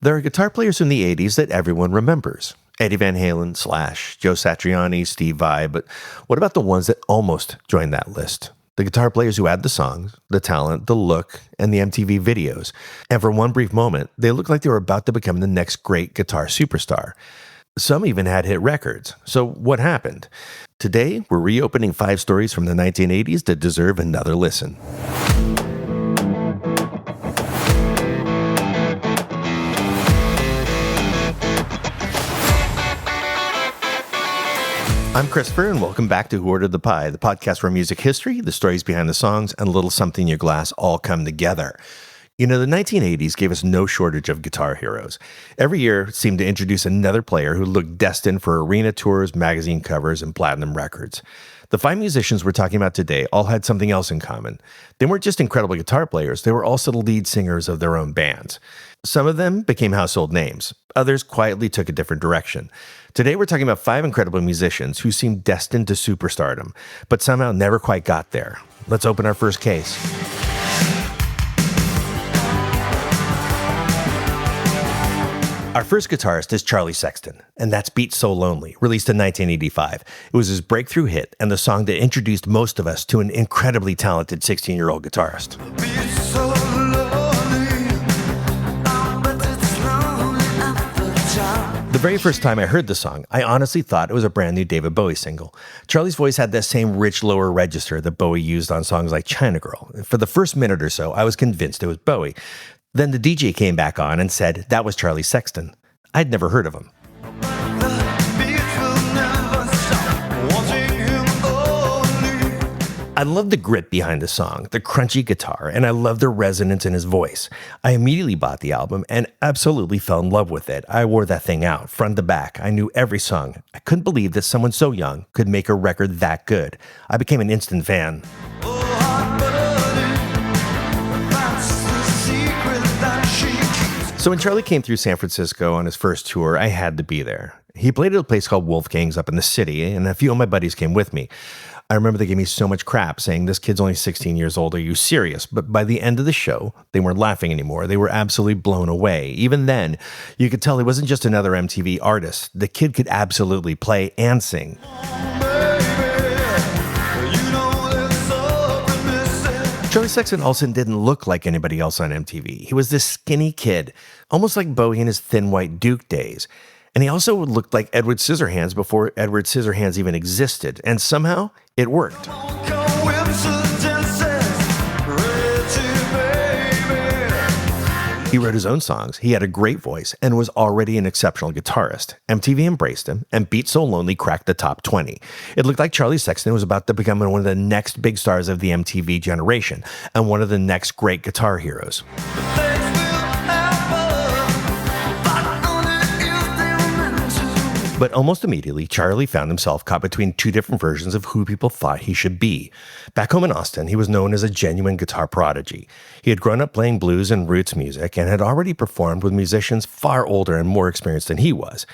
There are guitar players from the 80s that everyone remembers. Eddie Van Halen, Slash, Joe Satriani, Steve Vai, but what about the ones that almost joined that list? The guitar players who had the songs, the talent, the look, and the MTV videos. And for one brief moment, they looked like they were about to become the next great guitar superstar. Some even had hit records. So what happened? Today, we're reopening 5 stories from the 1980s that deserve another listen. I'm Christopher, and welcome back to Who Ordered the Pie, the podcast where music history, the stories behind the songs, and a little something in your glass all come together. You know, the 1980s gave us no shortage of guitar heroes. Every year seemed to introduce another player who looked destined for arena tours, magazine covers, and platinum records. The 5 musicians we're talking about today all had something else in common. They weren't just incredible guitar players, they were also the lead singers of their own bands. Some of them became household names. Others quietly took a different direction. Today we're talking about 5 incredible musicians who seemed destined to superstardom, but somehow never quite got there. Let's open our first case. Our first guitarist is Charlie Sexton, and that's Beat So Lonely, released in 1985. It was his breakthrough hit and the song that introduced most of us to an incredibly talented 16-year-old guitarist. The very first time I heard the song, I honestly thought it was a brand new David Bowie single. Charlie's voice had that same rich lower register that Bowie used on songs like China Girl. For the first minute or so, I was convinced it was Bowie. Then the DJ came back on and said that was Charlie Sexton. I'd never heard of him. I love the grit behind the song, the crunchy guitar, and I love the resonance in his voice. I immediately bought the album and absolutely fell in love with it. I wore that thing out, front to back. I knew every song. I couldn't believe that someone so young could make a record that good. I became an instant fan. So when Charlie came through San Francisco on his first tour, I had to be there. He played at a place called Wolfgang's up in the city, and a few of my buddies came with me. I remember they gave me so much crap saying, "This kid's only 16 years old, are you serious?" But by the end of the show, they weren't laughing anymore. They were absolutely blown away. Even then, you could tell he wasn't just another MTV artist. The kid could absolutely play and sing. Charlie Sexton also didn't look like anybody else on MTV. He was this skinny kid, almost like Bowie in his thin white Duke days. And he also looked like Edward Scissorhands before Edward Scissorhands even existed. And somehow, it worked. He wrote his own songs, he had a great voice, and was already an exceptional guitarist. MTV embraced him, and Beat So Lonely cracked the top 20. It looked like Charlie Sexton was about to become one of the next big stars of the MTV generation, and one of the next great guitar heroes. But almost immediately, Charlie found himself caught between 2 different versions of who people thought he should be. Back home in Austin, he was known as a genuine guitar prodigy. He had grown up playing blues and roots music and had already performed with musicians far older and more experienced than he was.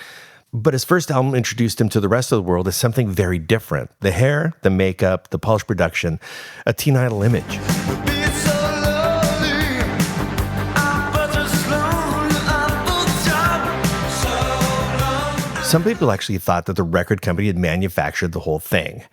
But his first album introduced him to the rest of the world as something very different. The hair, the makeup, the polished production, a teen idol image. Some people actually thought that the record company had manufactured the whole thing.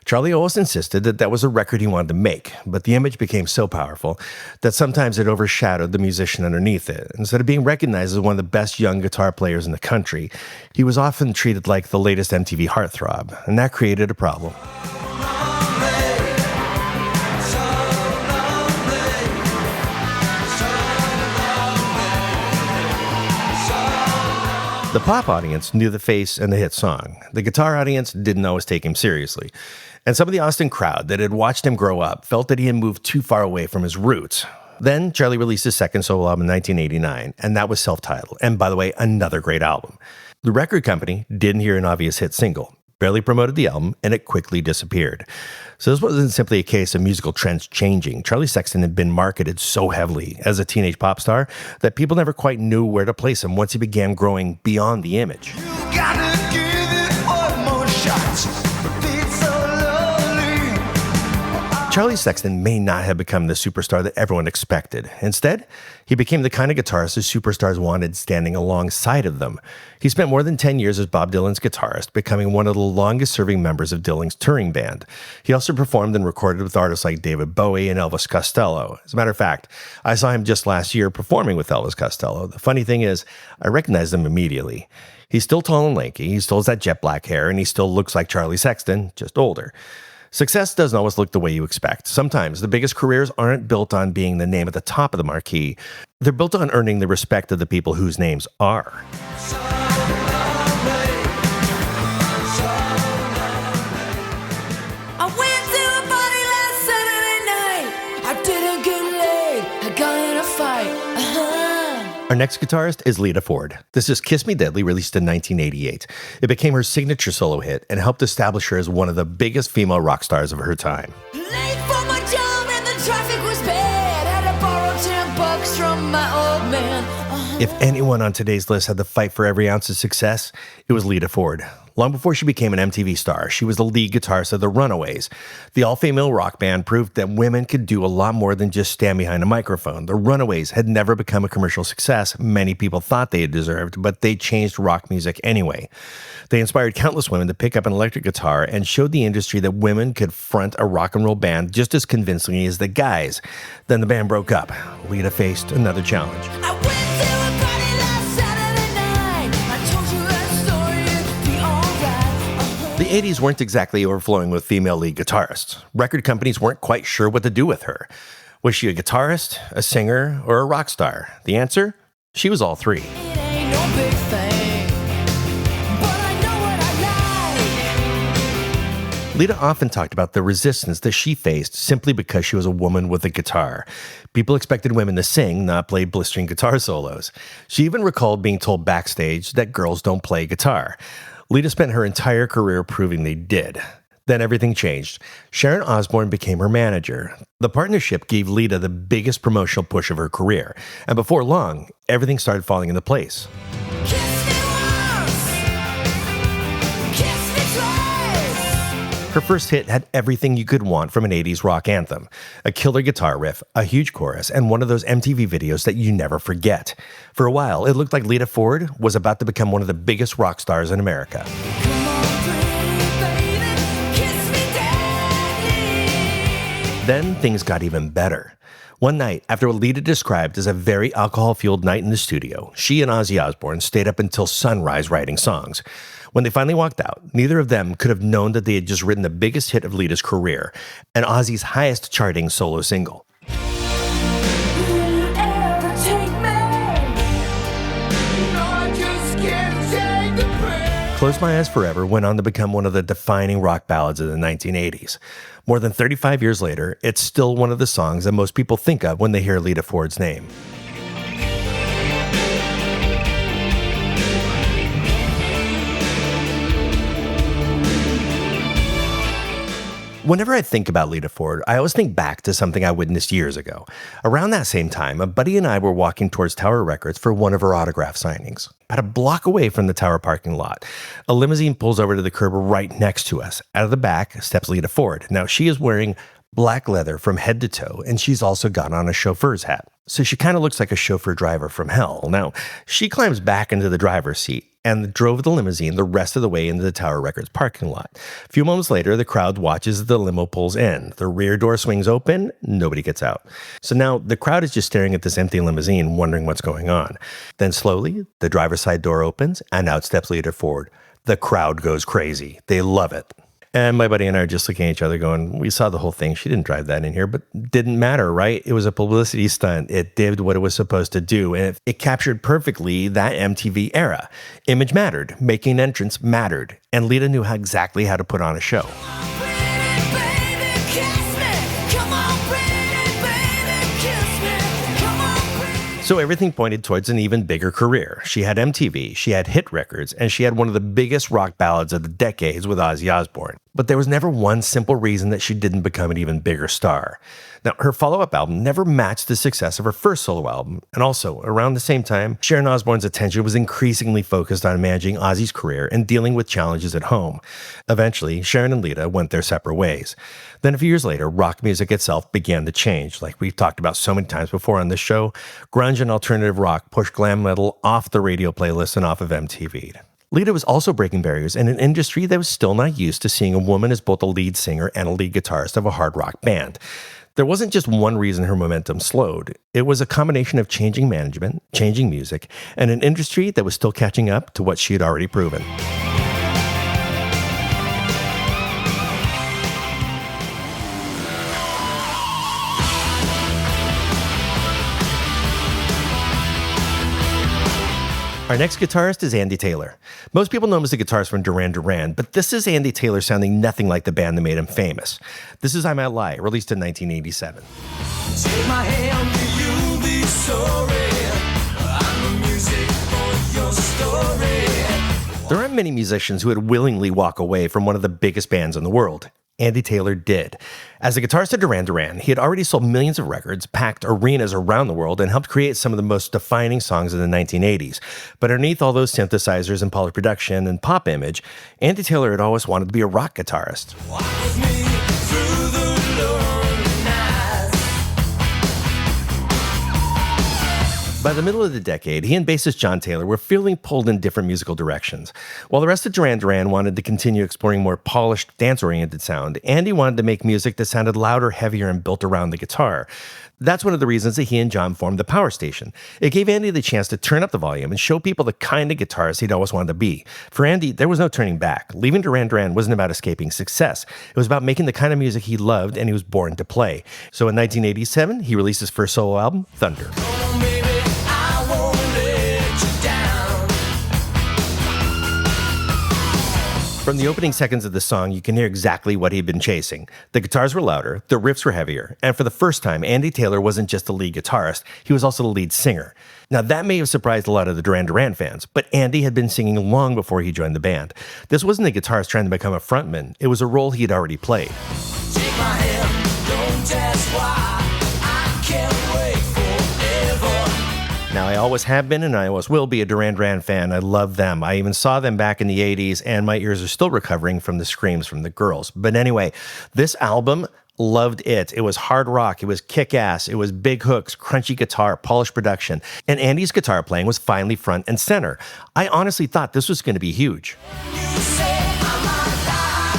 Charlie always insisted that that was a record he wanted to make, but the image became so powerful that sometimes it overshadowed the musician underneath it. Instead of being recognized as one of the best young guitar players in the country, he was often treated like the latest MTV heartthrob, and that created a problem. The pop audience knew the face and the hit song. The guitar audience didn't always take him seriously. And some of the Austin crowd that had watched him grow up felt that he had moved too far away from his roots. Then Charlie released his second solo album in 1989, and that was self-titled. And by the way, another great album. The record company didn't hear an obvious hit single, barely promoted the album, and it quickly disappeared. So this wasn't simply a case of musical trends changing. Charlie Sexton had been marketed so heavily as a teenage pop star that people never quite knew where to place him once he began growing beyond the image. Charlie Sexton may not have become the superstar that everyone expected. Instead, he became the kind of guitarist who superstars wanted standing alongside of them. He spent more than 10 years as Bob Dylan's guitarist, becoming one of the longest-serving members of Dylan's touring band. He also performed and recorded with artists like David Bowie and Elvis Costello. As a matter of fact, I saw him just last year performing with Elvis Costello. The funny thing is, I recognized him immediately. He's still tall and lanky, he still has that jet black hair, and he still looks like Charlie Sexton, just older. Success doesn't always look the way you expect. Sometimes the biggest careers aren't built on being the name at the top of the marquee. They're built on earning the respect of the people whose names are. I went to a party last Saturday night. I didn't get laid. I got in a fight. Our next guitarist is Lita Ford. This is Kiss Me Deadly, released in 1988. It became her signature solo hit and helped establish her as one of the biggest female rock stars of her time. Late for my job and the traffic was bad. Had to borrow $10 from my old man. If anyone on today's list had to fight for every ounce of success, it was Lita Ford. Long before she became an MTV star, she was the lead guitarist of the Runaways. The all-female rock band proved that women could do a lot more than just stand behind a microphone. The Runaways had never become a commercial success many people thought they had deserved, but they changed rock music anyway. They inspired countless women to pick up an electric guitar and showed the industry that women could front a rock and roll band just as convincingly as the guys. Then the band broke up. Lita faced another challenge. I went to a party last Saturday night. I told you that story, it'd be alright. The 80s weren't exactly overflowing with female lead guitarists. Record companies weren't quite sure what to do with her. Was she a guitarist, a singer, or a rock star? The answer? She was all three. It ain't no big thing, but I know what I like. Lita often talked about the resistance that she faced simply because she was a woman with a guitar. People expected women to sing, not play blistering guitar solos. She even recalled being told backstage that girls don't play guitar. Lita spent her entire career proving they did. Then everything changed. Sharon Osbourne became her manager. The partnership gave Lita the biggest promotional push of her career. And before long, everything started falling into place. Kiss me once, kiss me twice. Her first hit had everything you could want from an 80s rock anthem. A killer guitar riff, a huge chorus, and one of those MTV videos that you never forget. For a while, it looked like Lita Ford was about to become one of the biggest rock stars in America. Come on, pretty baby, kiss me deadly. Then things got even better. One night, after what Lita described as a very alcohol-fueled night in the studio, she and Ozzy Osbourne stayed up until sunrise writing songs. When they finally walked out, neither of them could have known that they had just written the biggest hit of Lita's career, and Ozzy's highest charting solo single. Will you ever take me? No, I just can't take the pain. Close My Eyes Forever went on to become one of the defining rock ballads of the 1980s. More than 35 years later, it's still one of the songs that most people think of when they hear Lita Ford's name. Whenever I think about Lita Ford, I always think back to something I witnessed years ago. Around that same time, a buddy and I were walking towards Tower Records for one of her autograph signings. About a block away from the Tower parking lot, a limousine pulls over to the curb right next to us. Out of the back steps Lita Ford. Now, she is wearing black leather from head to toe, and she's also got on a chauffeur's hat. So she kind of looks like a chauffeur driver from hell. Now, she climbs back into the driver's seat and drove the limousine the rest of the way into the Tower Records parking lot. A few moments later, the crowd watches as the limo pulls in. The rear door swings open, nobody gets out. So now the crowd is just staring at this empty limousine, wondering what's going on. Then slowly, the driver's side door opens, and out steps Lita Ford. The crowd goes crazy. They love it. And my buddy and I are just looking at each other going, we saw the whole thing. She didn't drive that in here, but didn't matter, right? It was a publicity stunt. It did what it was supposed to do. And it captured perfectly that MTV era. Image mattered. Making an entrance mattered. And Lita knew exactly how to put on a show. Pretty baby, kiss me. Come on, pretty baby, kiss me. Come on, pretty. So everything pointed towards an even bigger career. She had MTV, she had hit records, and she had one of the biggest rock ballads of the decades with Ozzy Osbourne. But there was never one simple reason that she didn't become an even bigger star. Now, her follow-up album never matched the success of her first solo album, and also, around the same time, Sharon Osbourne's attention was increasingly focused on managing Ozzy's career and dealing with challenges at home. Eventually, Sharon and Lita went their separate ways. Then a few years later, rock music itself began to change. Like we've talked about so many times before on this show, grunge and alternative rock pushed glam metal off the radio playlist and off of MTV. Lita was also breaking barriers in an industry that was still not used to seeing a woman as both a lead singer and a lead guitarist of a hard rock band. There wasn't just one reason her momentum slowed. It was a combination of changing management, changing music, and an industry that was still catching up to what she had already proven. Our next guitarist is Andy Taylor. Most people know him as the guitarist from Duran Duran, but this is Andy Taylor sounding nothing like the band that made him famous. This is I Might Lie, released in 1987. Take my hand, you'll be sorry. I'm the music for your story. There aren't many musicians who would willingly walk away from one of the biggest bands in the world. Andy Taylor did. As a guitarist of Duran Duran, he had already sold millions of records, packed arenas around the world, and helped create some of the most defining songs of the 1980s. But underneath all those synthesizers and polished production and pop image, Andy Taylor had always wanted to be a rock guitarist. Walk with me through the lonely nights. By the middle of the decade, he and bassist John Taylor were feeling pulled in different musical directions. While the rest of Duran Duran wanted to continue exploring more polished, dance-oriented sound, Andy wanted to make music that sounded louder, heavier, and built around the guitar. That's one of the reasons that he and John formed the Power Station. It gave Andy the chance to turn up the volume and show people the kind of guitarist he'd always wanted to be. For Andy, there was no turning back. Leaving Duran Duran wasn't about escaping success. It was about making the kind of music he loved and he was born to play. So in 1987, he released his first solo album, Thunder. Come on, baby, I won't let you down. From the opening seconds of the song, you can hear exactly what he'd been chasing. The guitars were louder, the riffs were heavier, and for the first time, Andy Taylor wasn't just the lead guitarist, he was also the lead singer. Now, that may have surprised a lot of the Duran Duran fans, but Andy had been singing long before he joined the band. This wasn't a guitarist trying to become a frontman, it was a role he had already played. Take my hand, don't ask why. I can't wait forever. Now, I always have been and I always will be a Duran Duran fan. I love them. I even saw them back in the 80s, and my ears are still recovering from the screams from the girls. But anyway, this album, loved it. It was hard rock, it was kick-ass, it was big hooks, crunchy guitar, polished production, and Andy's guitar playing was finally front and center. I honestly thought this was going to be huge. You say I might lie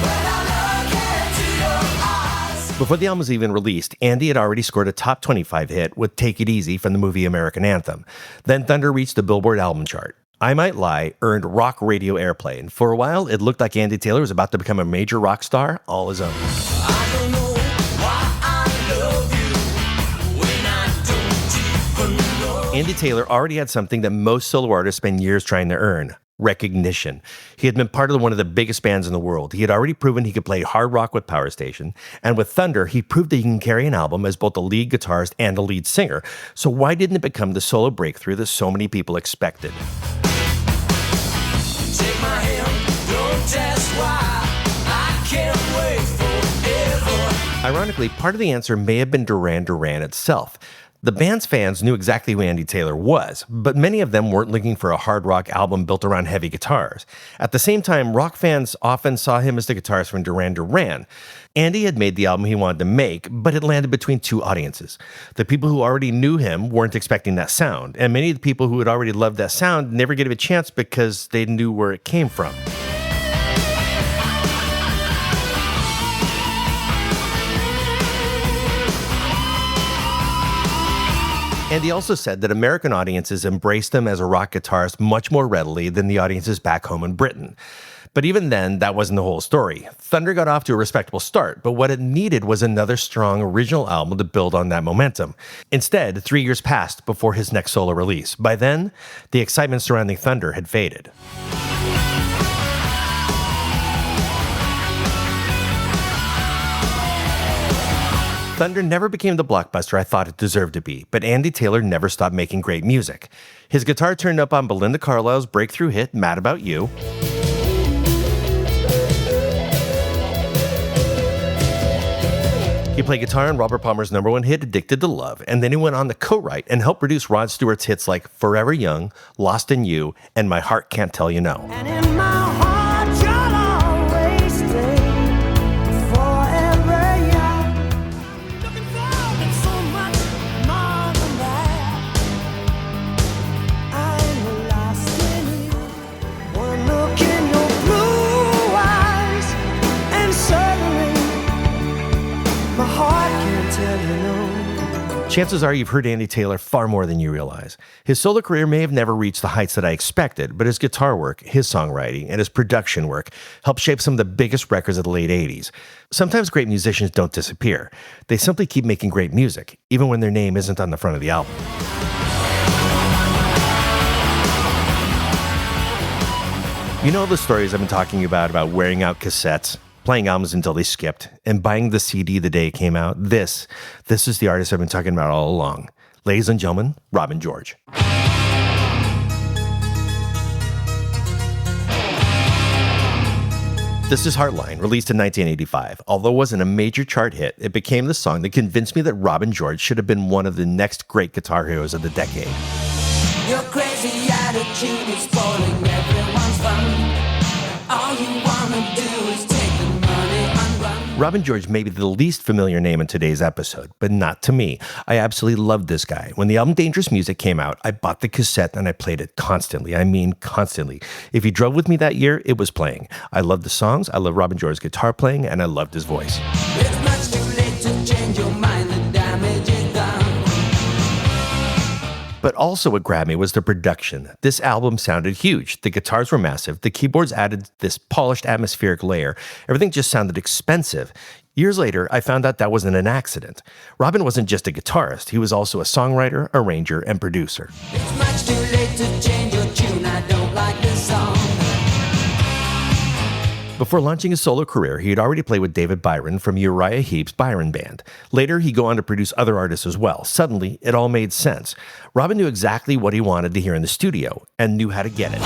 when I look into your eyes. Before the album was even released, Andy had already scored a top 25 hit with Take It Easy from the movie American Anthem. Then Thunder reached the Billboard album chart. I Might Lie earned rock radio airplay, and for a while, it looked like Andy Taylor was about to become a major rock star all his own. I don't know why I love you when I don't even know. Andy Taylor already had something that most solo artists spend years trying to earn: recognition. He had been part of one of the biggest bands in the world. He had already proven he could play hard rock with Power Station, and with Thunder, he proved that he can carry an album as both a lead guitarist and a lead singer. So why didn't it become the solo breakthrough that so many people expected? Take my hand, don't ask why. I can't wait forever. Ironically, part of the answer may have been Duran Duran itself. The band's fans knew exactly who Andy Taylor was, but many of them weren't looking for a hard rock album built around heavy guitars. At the same time, rock fans often saw him as the guitarist from Duran Duran. Andy had made the album he wanted to make, but it landed between two audiences. The people who already knew him weren't expecting that sound, and many of the people who had already loved that sound never gave it a chance because they knew where it came from. Andy also said that American audiences embraced him as a rock guitarist much more readily than the audiences back home in Britain. But even then, that wasn't the whole story. Thunder got off to a respectable start, but what it needed was another strong original album to build on that momentum. Instead, 3 years passed before his next solo release. By then, the excitement surrounding Thunder had faded. Thunder never became the blockbuster I thought it deserved to be, but Andy Taylor never stopped making great music. His guitar turned up on Belinda Carlisle's breakthrough hit, Mad About You. He played guitar on Robert Palmer's #1 hit, Addicted to Love, and then he went on to co-write and help produce Rod Stewart's hits like Forever Young, Lost in You, and My Heart Can't Tell You No. And in my heart, you'll always stay forever young. Looking forward so much more than that. I'm lost in you. One look in your blue eyes, and suddenly my heart can't tell you no. Chances are you've heard Andy Taylor far more than you realize. His solo career may have never reached the heights that I expected, but his guitar work, his songwriting, and his production work helped shape some of the biggest records of the late 80s. Sometimes great musicians don't disappear. They simply keep making great music, even when their name isn't on the front of the album. You know the stories I've been talking about wearing out cassettes, playing albums until they skipped, and buying the CD the day it came out. This is the artist I've been talking about all along. Ladies and gentlemen, Robin George. This is Heartline, released in 1985. Although it wasn't a major chart hit, it became the song that convinced me that Robin George should have been one of the next great guitar heroes of the decade. Your crazy attitude is spoiling everyone's fun. All you wanna do is take the money and run. Robin George may be the least familiar name in today's episode, but not to me. I absolutely loved this guy. When the album Dangerous Music came out, I bought the cassette and I played it constantly. I mean, constantly. If you drove with me that year, it was playing. I loved the songs, I loved Robin George's guitar playing, and I loved his voice. It's much too late to change your mind, the damage is done. But also what grabbed me was the production. This album sounded huge. The guitars were massive. The keyboards added this polished atmospheric layer. Everything just sounded expensive. Years later, I found out that wasn't an accident. Robin wasn't just a guitarist. He was also a songwriter, arranger, and producer. It's much too late to change your tune, I don't like this song. Before launching his solo career, he had already played with David Byron from Uriah Heep's Byron Band. Later, he'd go on to produce other artists as well. Suddenly, it all made sense. Robin knew exactly what he wanted to hear in the studio and knew how to get it.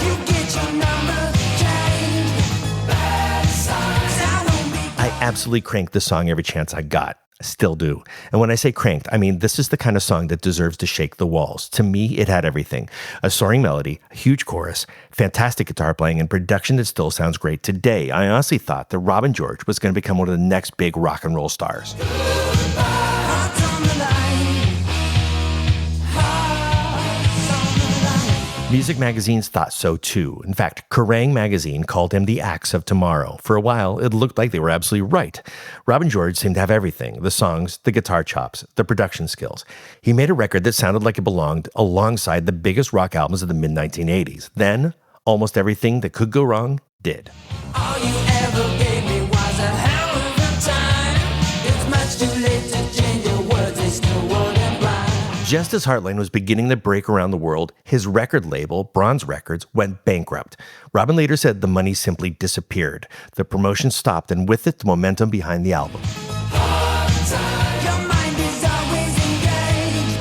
You get your number changed, bad signs. I won't be. I absolutely cranked the song every chance I got. Still do. And when I say cranked, I mean this is the kind of song that deserves to shake the walls. To me, it had everything. A soaring melody, a huge chorus, fantastic guitar playing, and production that still sounds great today. I honestly thought that Robin George was going to become one of the next big rock and roll stars. Hearts on the line. Hearts on the line. Music magazines thought so too. In fact, Kerrang! Magazine called him the axe of tomorrow. For a while, it looked like they were absolutely right. Robin George seemed to have everything: the songs, the guitar chops, the production skills. He made a record that sounded like it belonged alongside the biggest rock albums of the mid-1980s. Then, almost everything that could go wrong did. All you ever gave me was a hell of a time. It's much too late to change your words, they still wouldn't rhyme. Just as Heartline was beginning to break around the world, his record label, Bronze Records, went bankrupt. Robin later said the money simply disappeared. The promotion stopped, and with it, the momentum behind the album. Your mind is always engaged.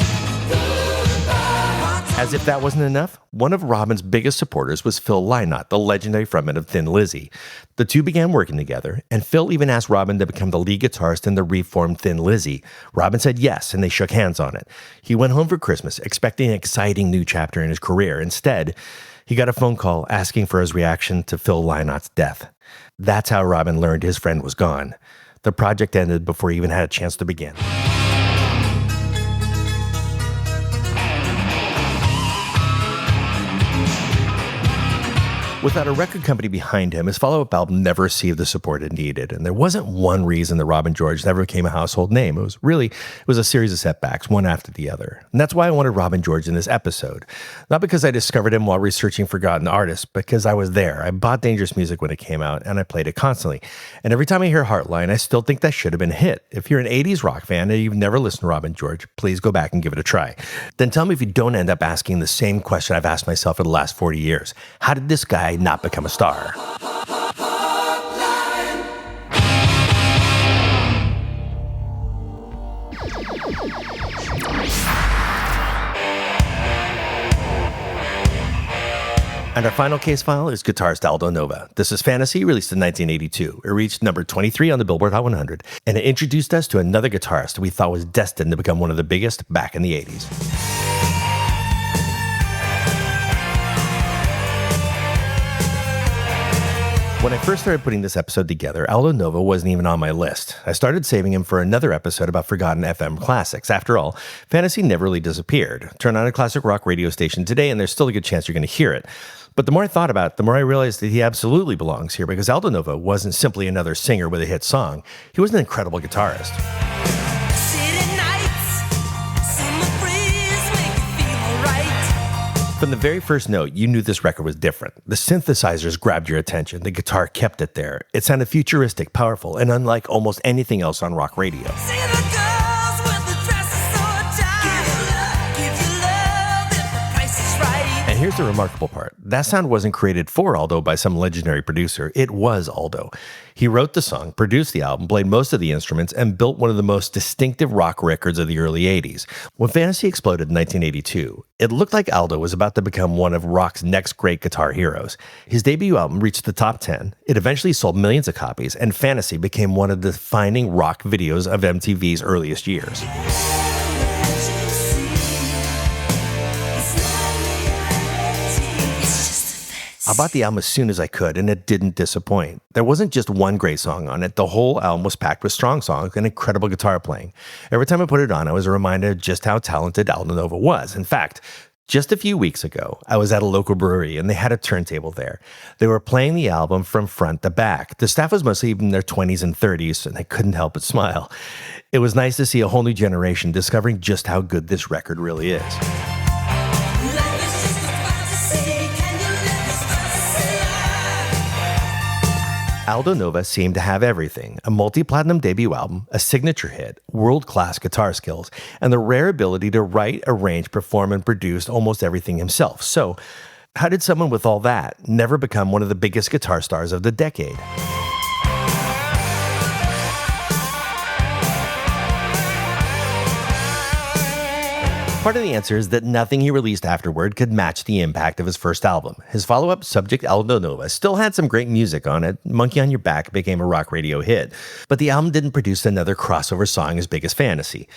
As if that wasn't enough, one of Robin's biggest supporters was Phil Lynott, the legendary frontman of Thin Lizzy. The two began working together, and Phil even asked Robin to become the lead guitarist in the reformed Thin Lizzy. Robin said yes, and they shook hands on it. He went home for Christmas, expecting an exciting new chapter in his career. Instead, he got a phone call asking for his reaction to Phil Lynott's death. That's how Robin learned his friend was gone. The project ended before he even had a chance to begin. Without a record company behind him, his follow-up album never received the support it needed. And there wasn't one reason that Robin George never became a household name. It was a series of setbacks, one after the other. And that's why I wanted Robin George in this episode. Not because I discovered him while researching forgotten artists, because I was there. I bought Dangerous Music when it came out, and I played it constantly. And every time I hear Heartline, I still think that should have been a hit. If you're an 80s rock fan and you've never listened to Robin George, please go back and give it a try. Then tell me if you don't end up asking the same question I've asked myself for the last 40 years. How did this guy not become a star? And our final case file is guitarist Aldo Nova. This is Fantasy, released in 1982. It reached number 23 on the Billboard Hot 100, and it introduced us to another guitarist we thought was destined to become one of the biggest back in the 80s. When I first started putting this episode together, Aldo Nova wasn't even on my list. I started saving him for another episode about forgotten FM classics. After all, fantasy never really disappeared. Turn on a classic rock radio station today and there's still a good chance you're going to hear it. But the more I thought about it, the more I realized that he absolutely belongs here, because Aldo Nova wasn't simply another singer with a hit song. He was an incredible guitarist. From the very first note, you knew this record was different. The synthesizers grabbed your attention. The guitar kept it there. It sounded futuristic, powerful, and unlike almost anything else on rock radio. And here's the remarkable part. That sound wasn't created for Aldo by some legendary producer. It was Aldo. He wrote the song, produced the album, played most of the instruments, and built one of the most distinctive rock records of the early 80s. When Fantasy exploded in 1982, it looked like Aldo was about to become one of rock's next great guitar heroes. His debut album reached the top 10. It eventually sold millions of copies, and Fantasy became one of the defining rock videos of MTV's earliest years. I bought the album as soon as I could, and it didn't disappoint. There wasn't just one great song on it. The whole album was packed with strong songs and incredible guitar playing. Every time I put it on, I was reminded of just how talented Aldo Nova was. In fact, just a few weeks ago, I was at a local brewery, and they had a turntable there. They were playing the album from front to back. The staff was mostly in their 20s and 30s, and I couldn't help but smile. It was nice to see a whole new generation discovering just how good this record really is. Aldo Nova seemed to have everything: a multi-platinum debut album, a signature hit, world-class guitar skills, and the rare ability to write, arrange, perform, and produce almost everything himself. So, how did someone with all that never become one of the biggest guitar stars of the decade? Part of the answer is that nothing he released afterward could match the impact of his first album. His follow-up, Subject Aldo Nova, still had some great music on it. Monkey on Your Back became a rock radio hit, but the album didn't produce another crossover song as big as Fantasy.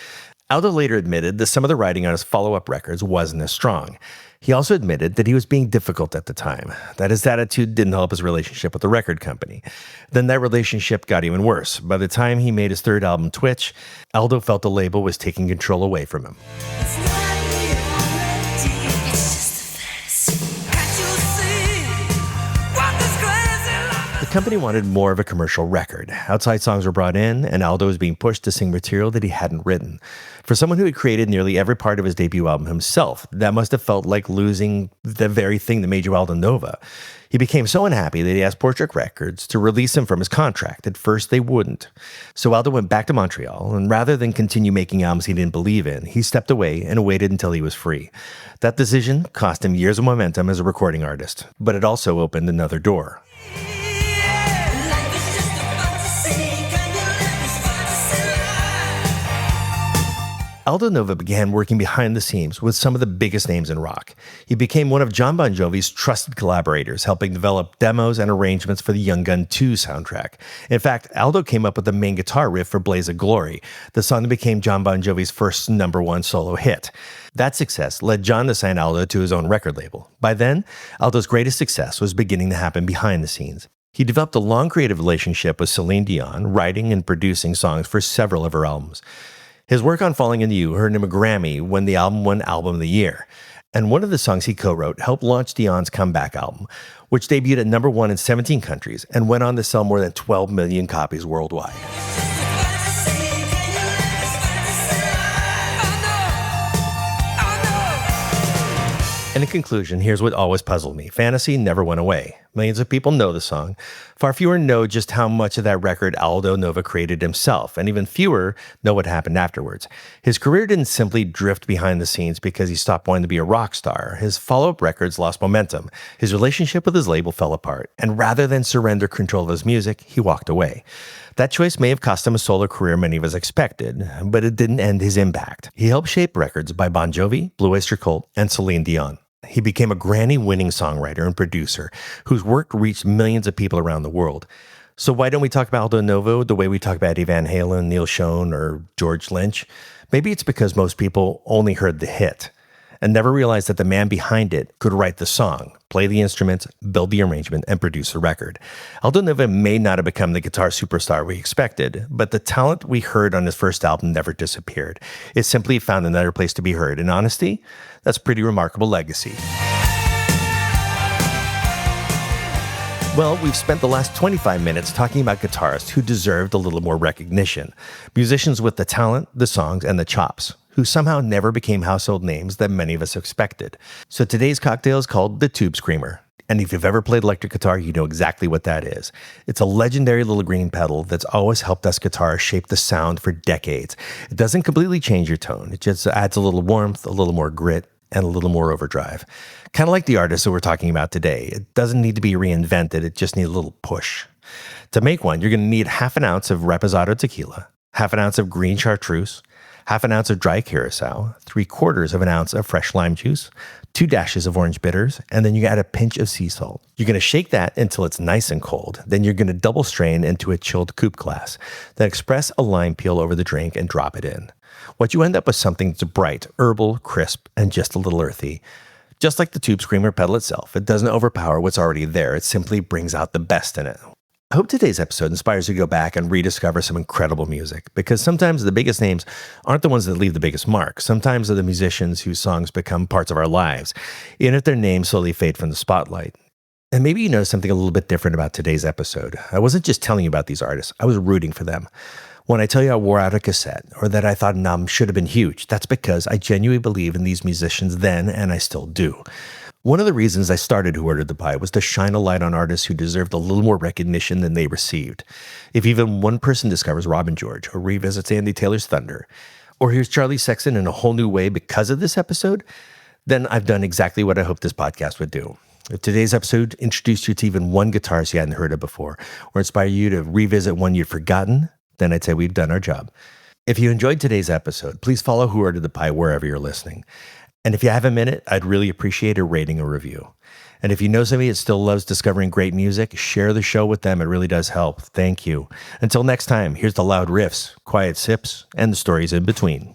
Aldo later admitted that some of the writing on his follow-up records wasn't as strong. He also admitted that he was being difficult at the time, that his attitude didn't help his relationship with the record company. Then that relationship got even worse. By the time he made his third album, Twitch, Aldo felt the label was taking control away from him. The company wanted more of a commercial record. Outside songs were brought in, and Aldo was being pushed to sing material that he hadn't written. For someone who had created nearly every part of his debut album himself, that must have felt like losing the very thing that made you Aldo Nova. He became so unhappy that he asked Portrait Records to release him from his contract. At first, they wouldn't. So Aldo went back to Montreal, and rather than continue making albums he didn't believe in, he stepped away and waited until he was free. That decision cost him years of momentum as a recording artist, but it also opened another door. Aldo Nova began working behind the scenes with some of the biggest names in rock. He became one of Jon Bon Jovi's trusted collaborators, helping develop demos and arrangements for the Young Gun 2 soundtrack. In fact, Aldo came up with the main guitar riff for Blaze of Glory, the song that became Jon Bon Jovi's first #1 solo hit. That success led Jon to sign Aldo to his own record label. By then, Aldo's greatest success was beginning to happen behind the scenes. He developed a long creative relationship with Celine Dion, writing and producing songs for several of her albums. His work on Falling Into You earned him a Grammy when the album won Album of the Year. And one of the songs he co-wrote helped launch Dion's comeback album, which debuted at #1 in 17 countries and went on to sell more than 12 million copies worldwide. And in conclusion, here's what always puzzled me. Fantasy never went away. Millions of people know the song. Far fewer know just how much of that record Aldo Nova created himself, and even fewer know what happened afterwards. His career didn't simply drift behind the scenes because he stopped wanting to be a rock star. His follow-up records lost momentum. His relationship with his label fell apart, and rather than surrender control of his music, he walked away. That choice may have cost him a solo career many of us expected, but it didn't end his impact. He helped shape records by Bon Jovi, Blue Oyster Cult, and Celine Dion. He became a Grammy-winning songwriter and producer whose work reached millions of people around the world. So why don't we talk about Aldo Nova the way we talk about Eddie Van Halen, Neil Schon, or George Lynch? Maybe it's because most people only heard the hit and never realized that the man behind it could write the song, play the instruments, build the arrangement, and produce the record. Aldo Nova may not have become the guitar superstar we expected, but the talent we heard on his first album never disappeared. It simply found another place to be heard. In honesty, that's a pretty remarkable legacy. Well, we've spent the last 25 minutes talking about guitarists who deserved a little more recognition. Musicians with the talent, the songs, and the chops, who somehow never became household names that many of us expected. So today's cocktail is called the Tube Screamer. And if you've ever played electric guitar, you know exactly what that is. It's a legendary little green pedal that's always helped us guitarists shape the sound for decades. It doesn't completely change your tone. It just adds a little warmth, a little more grit, and a little more overdrive. Kind of like the artist that we're talking about today. It doesn't need to be reinvented. It just needs a little push. To make one, you're going to need half an ounce of Reposado tequila, half an ounce of green chartreuse, half an ounce of dry curacao, 3/4 of an ounce of fresh lime juice, 2 dashes of orange bitters, and then you add a pinch of sea salt. You're going to shake that until it's nice and cold. Then you're going to double strain into a chilled coupe glass. Then express a lime peel over the drink and drop it in. What you end up with something that's bright, herbal, crisp, and just a little earthy. Just like the Tube Screamer pedal itself, it doesn't overpower what's already there. It simply brings out the best in it. I hope today's episode inspires you to go back and rediscover some incredible music, because sometimes the biggest names aren't the ones that leave the biggest mark. Sometimes they're the musicians whose songs become parts of our lives, even if their names slowly fade from the spotlight. And maybe you know something a little bit different about today's episode. I wasn't just telling you about these artists, I was rooting for them. When I tell you I wore out a cassette, or that I thought an album should have been huge, that's because I genuinely believe in these musicians then, and I still do. One of the reasons I started Who Ordered the Pie was to shine a light on artists who deserved a little more recognition than they received. If even one person discovers Robin George, or revisits Andy Taylor's Thunder, or hears Charlie Sexton in a whole new way because of this episode, then I've done exactly what I hoped this podcast would do. If today's episode introduced you to even one guitarist you hadn't heard of before, or inspire you to revisit one you'd forgotten, then I'd say we've done our job. If you enjoyed today's episode, please follow Who Ordered the Pie wherever you're listening. And if you have a minute, I'd really appreciate a rating or review. And if you know somebody that still loves discovering great music, share the show with them. It really does help. Thank you. Until next time, here's the loud riffs, quiet sips, and the stories in between.